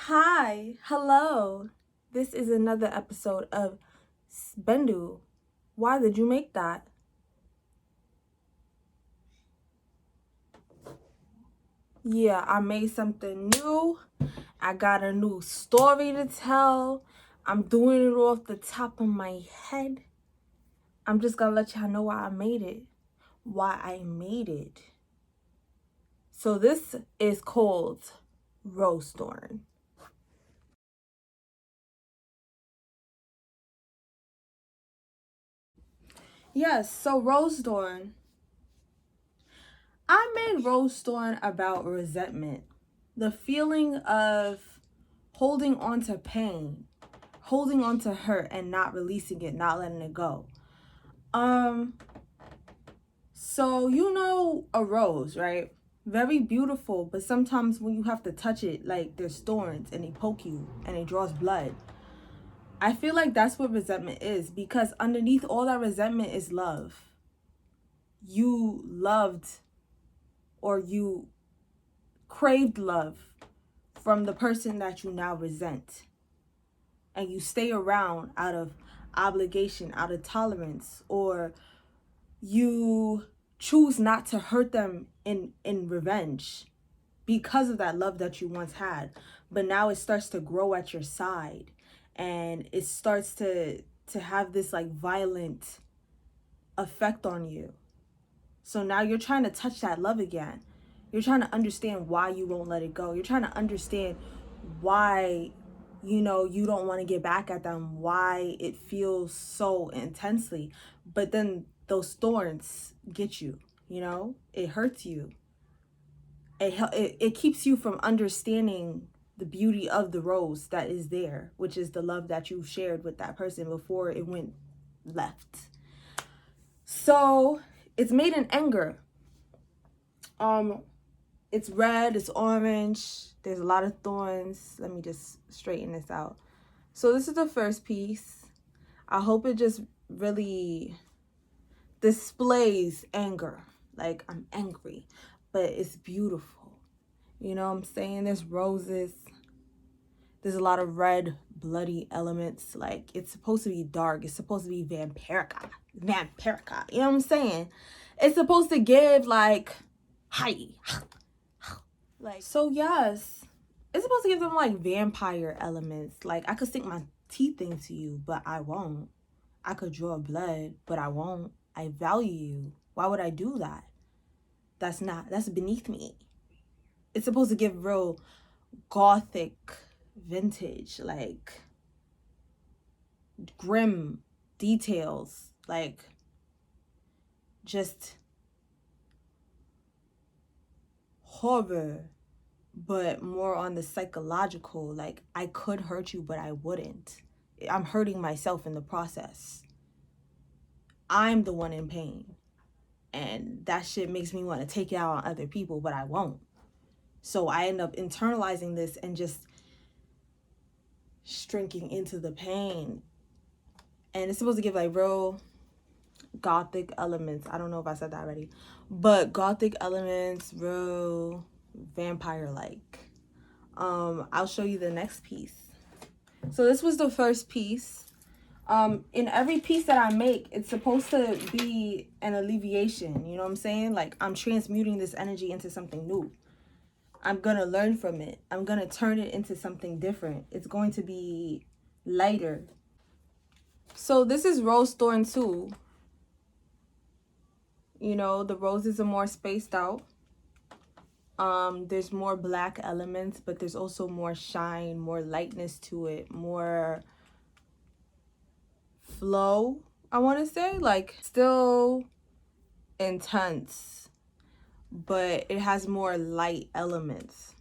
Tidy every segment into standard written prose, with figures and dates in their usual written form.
Hi, hello. This is another episode of Bendu. Why did you make that? Yeah, I made something new. I got a new story to tell. I'm doing it off the top of my head. I'm just gonna let y'all know why I made it. Why I made it. So this is called Rosethorn. Yes, so Rosethorn. I made Rosethorn about resentment. The feeling of holding on to pain, holding on to hurt and not releasing it, not letting it go. Um, so you know a rose, right? Very beautiful, but sometimes when you have to touch it, like there's thorns and they poke you and it draws blood. I feel like that's what resentment is, because underneath all that resentment is love. You loved or you craved love from the person that you now resent. And you stay around out of obligation, out of tolerance, or you choose not to hurt them in revenge because of that love that you once had. But now it starts to grow at your side, and it starts to have this like violent effect on you. So now you're trying to touch that love again. You're trying to understand why you won't let it go. You're trying to understand why, you don't want to get back at them, why it feels so intensely. But then those thorns get you, it hurts you. It keeps you from understanding the beauty of the rose that is there, which is the love that you shared with that person before it went left. So it's made in anger. It's red, it's orange, there's a lot of thorns. Let me just straighten this out. So this is the first piece. I hope it just really displays anger. Like, I'm angry, but it's beautiful. You know what I'm saying? There's roses. There's a lot of red, bloody elements. Like, it's supposed to be dark. It's supposed to be vampirica. Vampirica. You know what I'm saying? It's supposed to give, like, hi. Like, so yes, it's supposed to give them like vampire elements. Like, I could sink my teeth into you, but I won't. I could draw blood, but I won't. I value you. Why would I do that? That's beneath me. It's supposed to give real gothic vintage, like grim details, like just horror, but more on the psychological. Like, I could hurt you, but I wouldn't. I'm hurting myself in the process. I'm the one in pain. And that shit makes me want to take it out on other people, but I won't. So I end up internalizing this and just shrinking into the pain. And it's supposed to give like real gothic elements. I don't know if I said that already. But gothic elements, real vampire-like. I'll show you the next piece. So this was the first piece. In every piece that I make, it's supposed to be an alleviation. You know what I'm saying? Like, I'm transmuting this energy into something new. I'm gonna learn from it. I'm gonna turn it into something different. It's going to be lighter. So this is Rosethorn too. You know, the roses are more spaced out. There's more black elements, but there's also more shine, more lightness to it, more flow, I want to say. Like, still intense, but it has more light elements.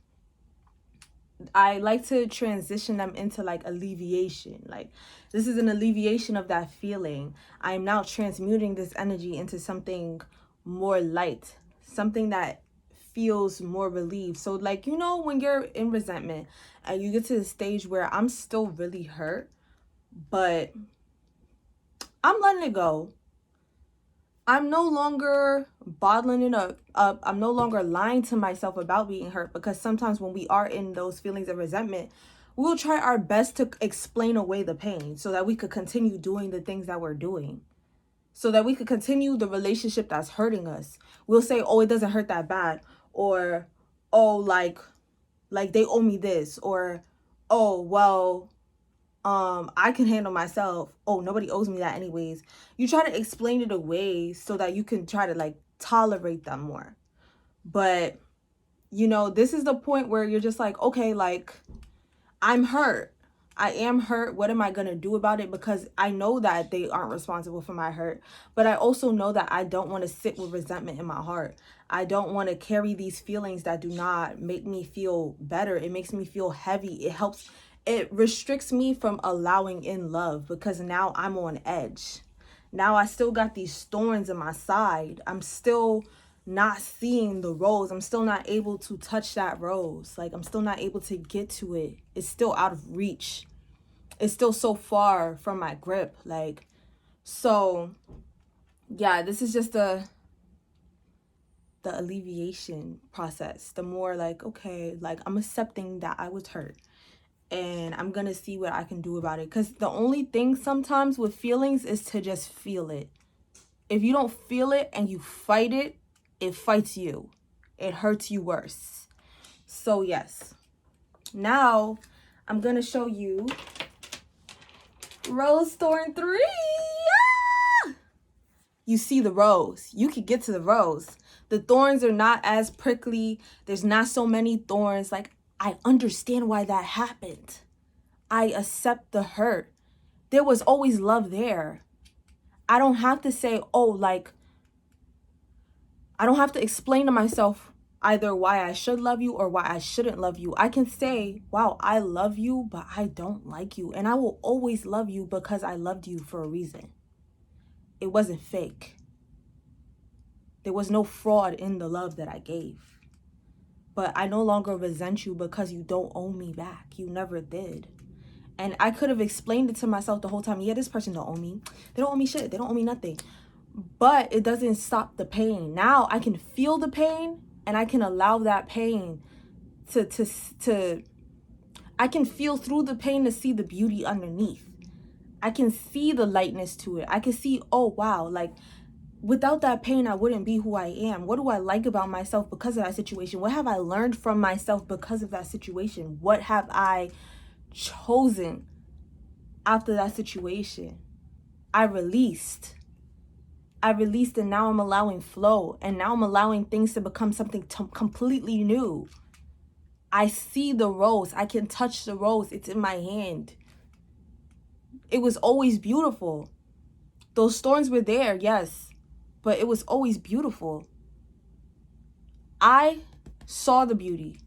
I like to transition them into like alleviation. Like, this is an alleviation of that feeling. I'm now transmuting this energy into something more light, something that feels more relieved. So like, when you're in resentment and you get to the stage where I'm still really hurt, but I'm letting it go. I'm no longer bottling it up. I'm no longer lying to myself about being hurt, because sometimes when we are in those feelings of resentment, we'll try our best to explain away the pain so that we could continue doing the things that we're doing, so that we could continue the relationship that's hurting us. We'll say, oh, it doesn't hurt that bad, or oh, like they owe me this, or oh, well, I can handle myself. Oh, nobody owes me that anyways. You try to explain it away so that you can try to like tolerate them more. But you know, this is the point where you're just like, okay, like, I'm hurt. I am hurt. What am I going to do about it? Because I know that they aren't responsible for my hurt. But I also know that I don't want to sit with resentment in my heart. I don't want to carry these feelings that do not make me feel better. It makes me feel heavy. It restricts me from allowing in love, because now I'm on edge. Now I still got these thorns in my side. I'm still not seeing the rose. I'm still not able to touch that rose. Like, I'm still not able to get to it. It's still out of reach. It's still so far from my grip. Like, so yeah, this is just the alleviation process. The more like, okay, like, I'm accepting that I was hurt, and I'm gonna see what I can do about it. Because the only thing sometimes with feelings is to just feel it. If you don't feel it and you fight it, it fights you. It hurts you worse. So yes, now I'm gonna show you Rosethorn 3. Ah! You see the rose. You can get to the rose. The thorns are not as prickly. There's not so many thorns. Like, I understand why that happened. I accept the hurt. There was always love there. I don't have to say, oh, like, I don't have to explain to myself either why I should love you or why I shouldn't love you. I can say, wow, I love you, but I don't like you. And I will always love you because I loved you for a reason. It wasn't fake. There was no fraud in the love that I gave. But I no longer resent you because you don't owe me back. You never did. And I could have explained it to myself the whole time. Yeah, this person don't owe me. They don't owe me shit. They don't owe me nothing. But it doesn't stop the pain. Now I can feel the pain, and I can allow that pain to I can feel through the pain to see the beauty underneath. I can see the lightness to it. I can see, oh wow, like, without that pain, I wouldn't be who I am. What do I like about myself because of that situation? What have I learned from myself because of that situation? What have I chosen after that situation? I released, and now I'm allowing flow, and now I'm allowing things to become something completely new. I see the rose. I can touch the rose. It's in my hand. It was always beautiful. Those thorns were there, yes, but it was always beautiful. I saw the beauty.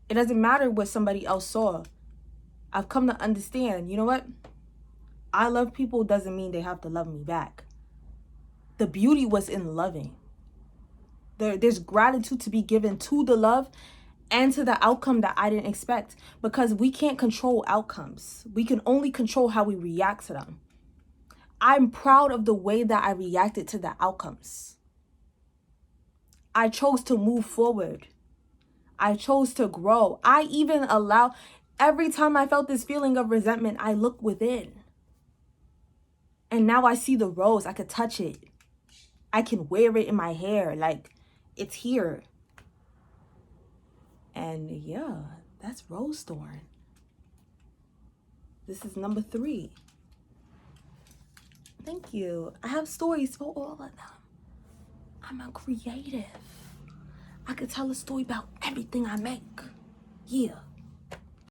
It doesn't matter what somebody else saw. I've come to understand, you know what? I love people doesn't mean they have to love me back. The beauty was in loving. There's gratitude to be given to the love and to the outcome that I didn't expect, because we can't control outcomes. We can only control how we react to them. I'm proud of the way that I reacted to the outcomes. I chose to move forward. I chose to grow. I even every time I felt this feeling of resentment, I looked within. And now I see the rose. I could touch it. I can wear it in my hair. Like, it's here. And yeah, that's Rosethorn. This is number 3. Thank you. I have stories for all of them. I'm a creative. I could tell a story about everything I make. Yeah.